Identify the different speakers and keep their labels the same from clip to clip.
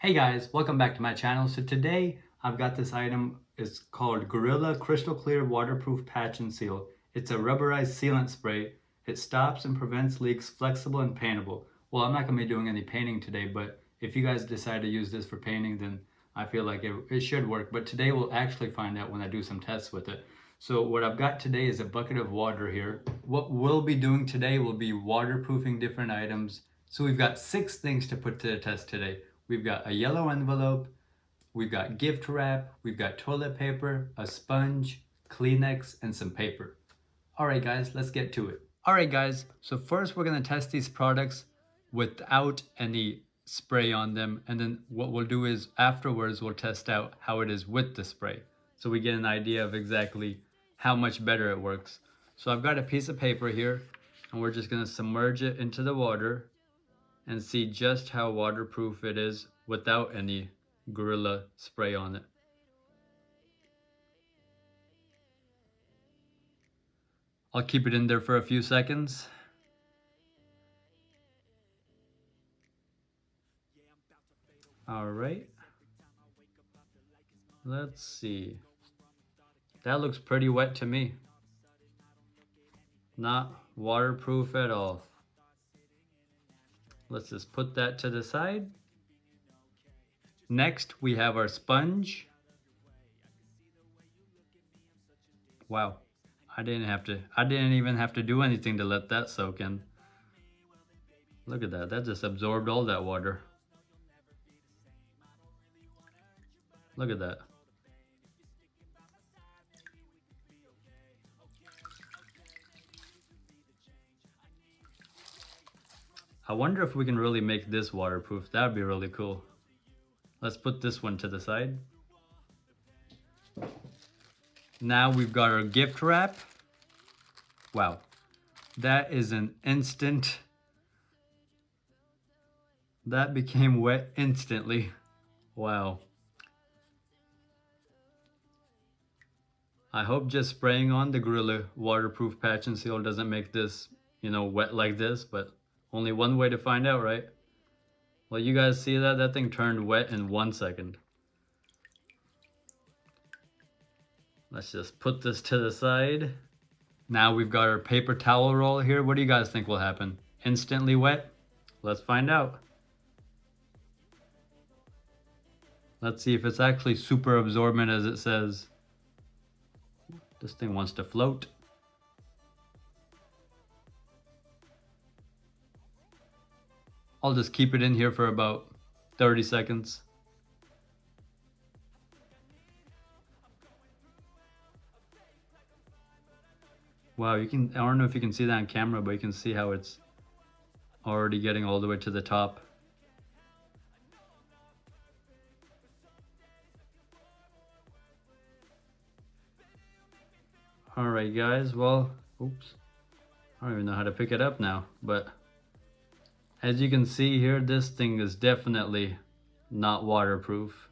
Speaker 1: Hey guys, welcome back to my channel. So today I've got this item. It's called Gorilla Crystal Clear Waterproof Patch and Seal. It's a rubberized sealant spray. It stops and prevents leaks, flexible and paintable. Well, I'm not going to be doing any painting today, but if you guys decide to use this for painting, then I feel like it should work. But today we'll actually find out when I do some tests with it. So what I've got today is a bucket of water here. What we'll be doing today will be waterproofing different items. So we've got 6 things to put to the test today. We've got a yellow envelope, we've got gift wrap, we've got toilet paper, a sponge, Kleenex, and some paper. All right, guys, let's get to it. All right, guys, so first we're gonna test these products without any spray on them. And then what we'll do is afterwards, we'll test out how it is with the spray. So we get an idea of exactly how much better it works. So I've got a piece of paper here and we're just gonna submerge it into the water and see just how waterproof it is without any Gorilla spray on it. I'll keep it in there for a few seconds. All right. Let's see. That looks pretty wet to me. Not waterproof at all. Let's just put that to the side. Next, we have our sponge. Wow. I didn't even have to do anything to let that soak in. Look at that. That just absorbed all that water. Look at that. I wonder if we can really make this waterproof. That would be really cool. Let's put this one to the side. Now we've got our gift wrap. Wow, that is an instant. That became wet instantly. Wow. I hope just spraying on the Gorilla waterproof patch and seal doesn't make this, wet like this, but only one way to find out, right? Well, you guys see that? That thing turned wet in 1 second. Let's just put this to the side. Now we've got our paper towel roll here. What do you guys think will happen? Instantly wet? Let's find out. Let's see if it's actually super absorbent as it says. This thing wants to float. I'll just keep it in here for about 30 seconds. Wow, I don't know if you can see that on camera, but you can see how it's already getting all the way to the top. All right, guys, well, oops. I don't even know how to pick it up now, but as you can see here, this thing is definitely not waterproof.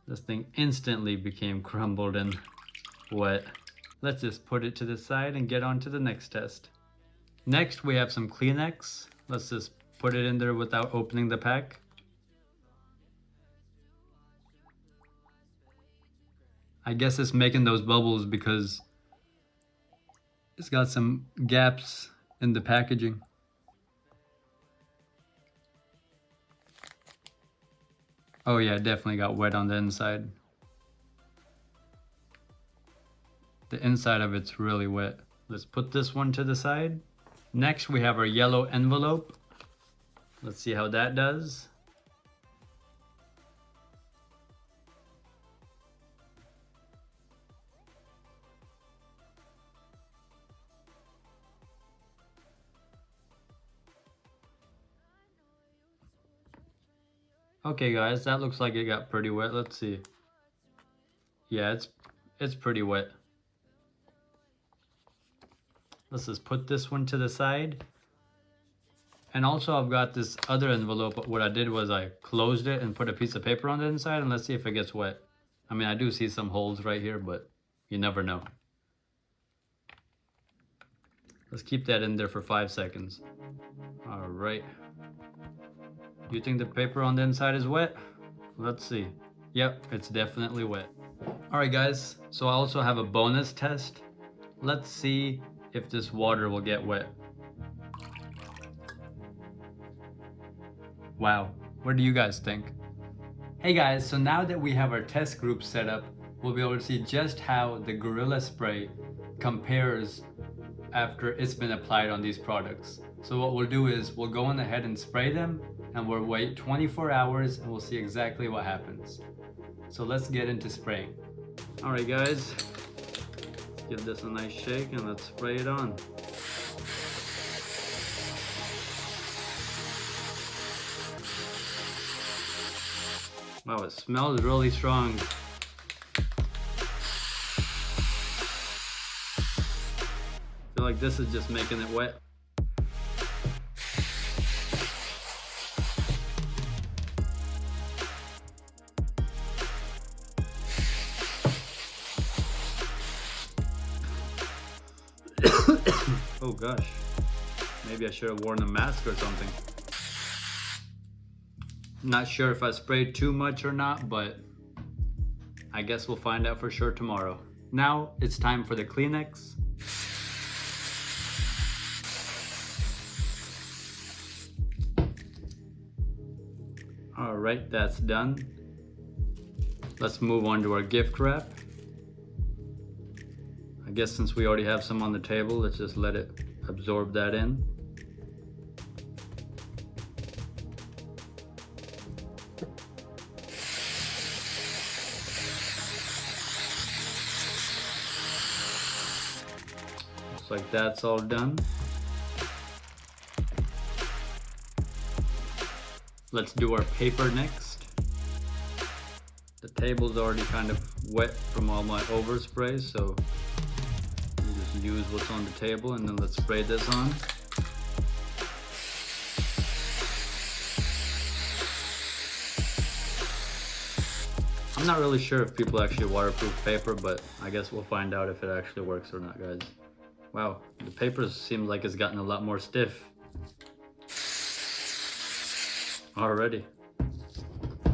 Speaker 1: This thing instantly became crumbled and wet. Let's just put it to the side and get on to the next test. Next, we have some Kleenex. Let's just put it in there without opening the pack. I guess it's making those bubbles because it's got some gaps in the packaging. Oh yeah, it definitely got wet on the inside. The inside of it's really wet. Let's put this one to the side. Next, we have our yellow envelope. Let's see how that does. Okay guys, that looks like it got pretty wet. Let's see. Yeah, it's pretty wet. Let's just put this one to the side. And also I've got this other envelope. What I did was I closed it and put a piece of paper on the inside, and let's see if it gets wet. I mean, I do see some holes right here, but you never know. Let's keep that in there for 5 seconds. All right. You think the paper on the inside is wet? Let's see. Yep, it's definitely wet. Alright guys, so I also have a bonus test. Let's see if this water will get wet. Wow, what do you guys think? Hey guys, so now that we have our test group set up, we'll be able to see just how the Gorilla Spray compares after it's been applied on these products. So what we'll do is we'll go on ahead and spray them, and we'll wait 24 hours and we'll see exactly what happens. So let's get into spraying. Alright guys, give this a nice shake and let's spray it on. Wow, it smells really strong. I feel like this is just making it wet. Oh gosh, maybe I should have worn a mask or something. Not sure if I sprayed too much or not, but I guess we'll find out for sure tomorrow. Now it's time for the Kleenex. Alright, that's done. Let's move on to our gift wrap. I guess since we already have some on the table, let's just let it absorb that in. Looks like that's all done. Let's do our paper next. The table's already kind of wet from all my overspray, so we'll just use what's on the table and then let's spray this on. I'm not really sure if people actually waterproof paper, but I guess we'll find out if it actually works or not, guys. Wow, the paper seems like it's gotten a lot more stiff already.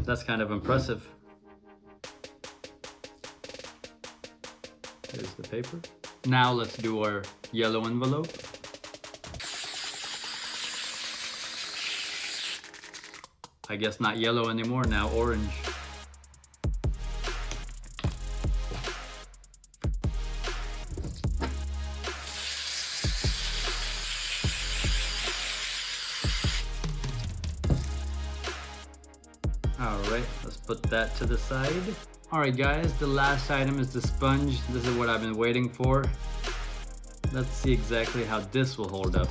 Speaker 1: That's kind of impressive. Here's the paper. Now let's do our yellow envelope. I guess not yellow anymore, now orange. Alright, let's put that to the side. Alright guys, the last item is the sponge. This is what I've been waiting for. Let's see exactly how this will hold up.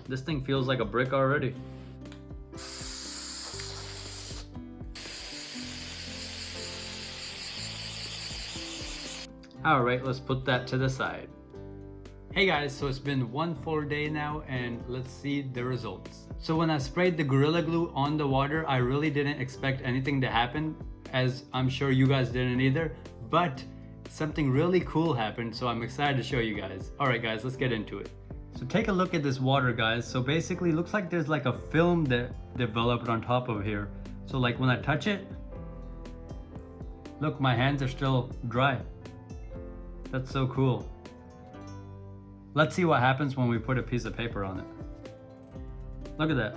Speaker 1: This thing feels like a brick already. Alright, let's put that to the side. Hey guys, so it's been one full day now and let's see the results. So when I sprayed the Gorilla Glue on the water, I really didn't expect anything to happen, as I'm sure you guys didn't either, but something really cool happened, so I'm excited to show you guys. Alright guys, let's get into it. So take a look at this water guys. So basically looks like there's like a film that developed on top of here. So like when I touch it, look, my hands are still dry. That's so cool. Let's see what happens when we put a piece of paper on it. Look at that.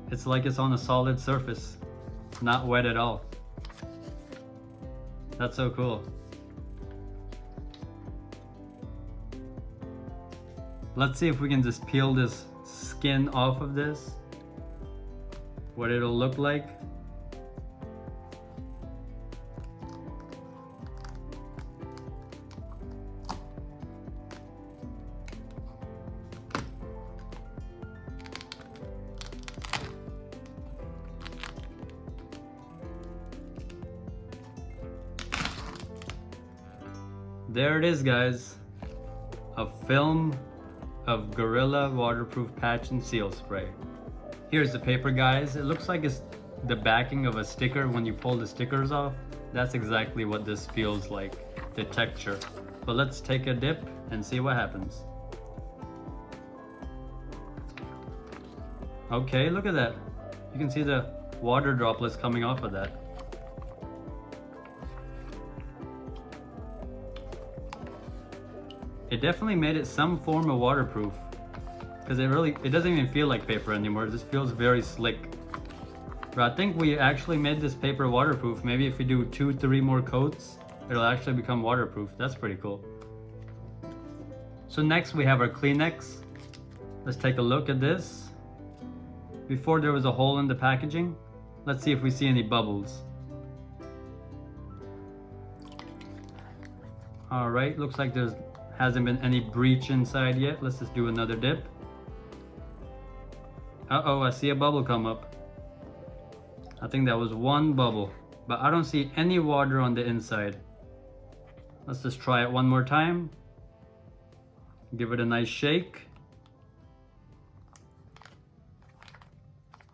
Speaker 1: It's like it's on a solid surface, not wet at all. That's so cool. Let's see if we can just peel this skin off of this, what it'll look like. There it is guys, a film of Gorilla waterproof patch and seal spray. Here's the paper guys. It looks like it's the backing of a sticker when you pull the stickers off. That's exactly what this feels like, the texture. But let's take a dip and see what happens. Okay, look at that. You can see the water droplets coming off of that. It definitely made it some form of waterproof, because it doesn't even feel like paper anymore. It just feels very slick. But I think we actually made this paper waterproof. Maybe if we do 2-3 more coats, it'll actually become waterproof. That's pretty cool. So next we have our Kleenex. Let's take a look at this. Before there was a hole in the packaging. Let's see if we see any bubbles. All right, looks like there hasn't been any breach inside yet. Let's just do another dip. Uh-oh, I see a bubble come up. I think that was one bubble, but I don't see any water on the inside. Let's just try it one more time. Give it a nice shake.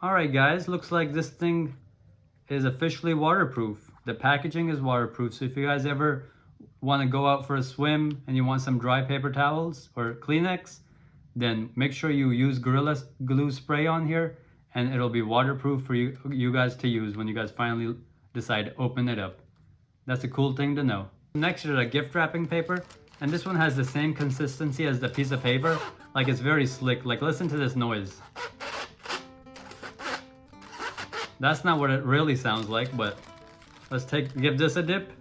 Speaker 1: All right, guys, looks like this thing is officially waterproof. The packaging is waterproof, so if you guys ever want to go out for a swim and you want some dry paper towels or Kleenex, then make sure you use Gorilla Glue spray on here, and it'll be waterproof for you guys to use when you guys finally decide to open it up. That's a cool thing to know. Next is a gift wrapping paper, and this one has the same consistency as the piece of paper. Like, it's very slick. Like, listen to this noise. That's not what it really sounds like, but let's give this a dip.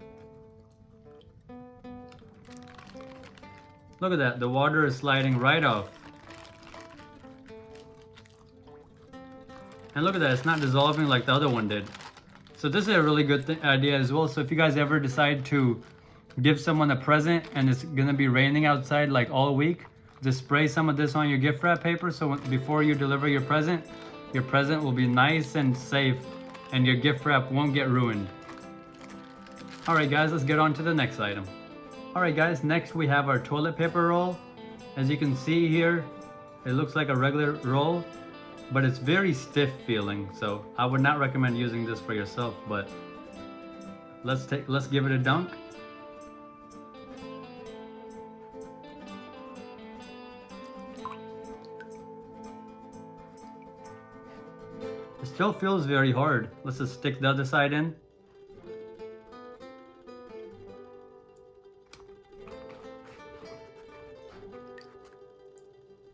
Speaker 1: Look at that, the water is sliding right off. And look at that, it's not dissolving like the other one did. So this is a really good idea as well. So if you guys ever decide to give someone a present and it's gonna be raining outside like all week, just spray some of this on your gift wrap paper, so before you deliver your present will be nice and safe and your gift wrap won't get ruined. Alright guys, let's get on to the next item. Alright guys, next we have our toilet paper roll. As you can see here, it looks like a regular roll, but it's very stiff feeling, so I would not recommend using this for yourself, but let's give it a dunk. It still feels very hard. Let's just stick the other side in.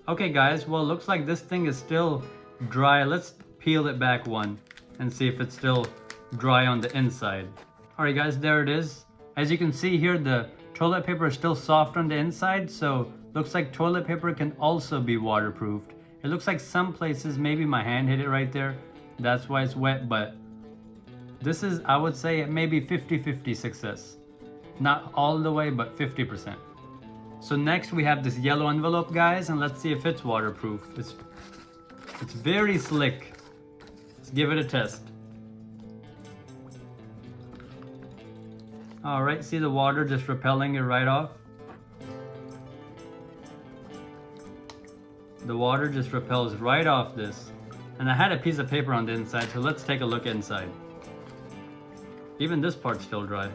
Speaker 1: Okay guys, well, it looks like this thing is still dry. Let's peel it back one and see if it's still dry on the inside. Alright guys, there it is. As you can see here, the toilet paper is still soft on the inside, so looks like toilet paper can also be waterproofed. It looks like some places, maybe my hand hit it right there, that's why it's wet, but this is, I would say, maybe 50-50 success. Not all the way, but 50%. So next we have this yellow envelope, guys, and let's see if it's waterproof. It's very slick. Let's give it a test. All right, see the water just repelling it right off? The water just repels right off this. And I had a piece of paper on the inside, so let's take a look inside. Even this part's still dry.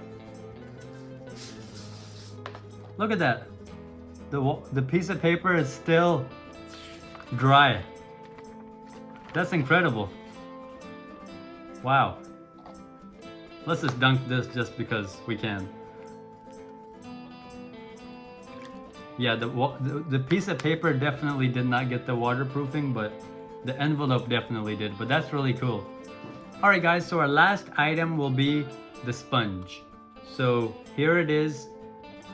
Speaker 1: Look at that. The piece of paper is still dry. That's incredible. Wow. Let's just dunk this just because we can. Yeah, the piece of paper definitely did not get the waterproofing, but the envelope definitely did, but that's really cool. Alright guys, so our last item will be the sponge. So here it is.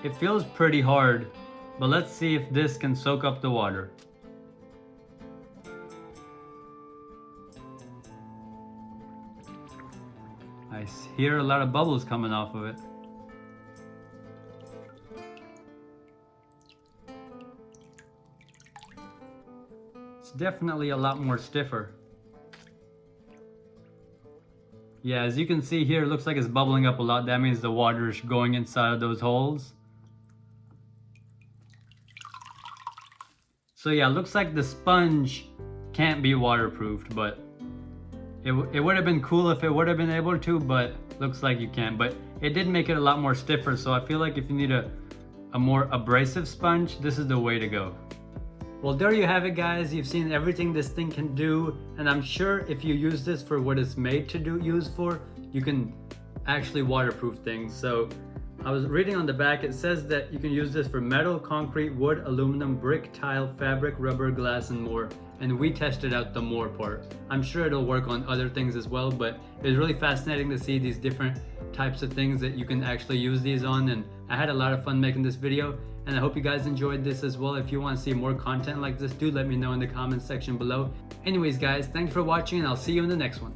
Speaker 1: It feels pretty hard, but let's see if this can soak up the water. I hear a lot of bubbles coming off of it. It's definitely a lot more stiffer. Yeah, as you can see here, it looks like it's bubbling up a lot. That means the water is going inside of those holes. So yeah, it looks like the sponge can't be waterproofed, but it would have been cool if it would have been able to, but looks like you can't. But it did make it a lot more stiffer, so I feel like if you need a more abrasive sponge, this is the way to go. Well, there you have it, guys. You've seen everything this thing can do, and I'm sure if you use this for what it's made to use for, you can actually waterproof things. So I was reading on the back, it says that you can use this for metal, concrete, wood, aluminum, brick, tile, fabric, rubber, glass, and more. And we tested out the more part. I'm sure it'll work on other things as well, but it was really fascinating to see these different types of things that you can actually use these on, and I had a lot of fun making this video, and I hope you guys enjoyed this as well. If you want to see more content like this, do let me know in the comments section below. Anyways guys, thanks for watching, and I'll see you in the next one.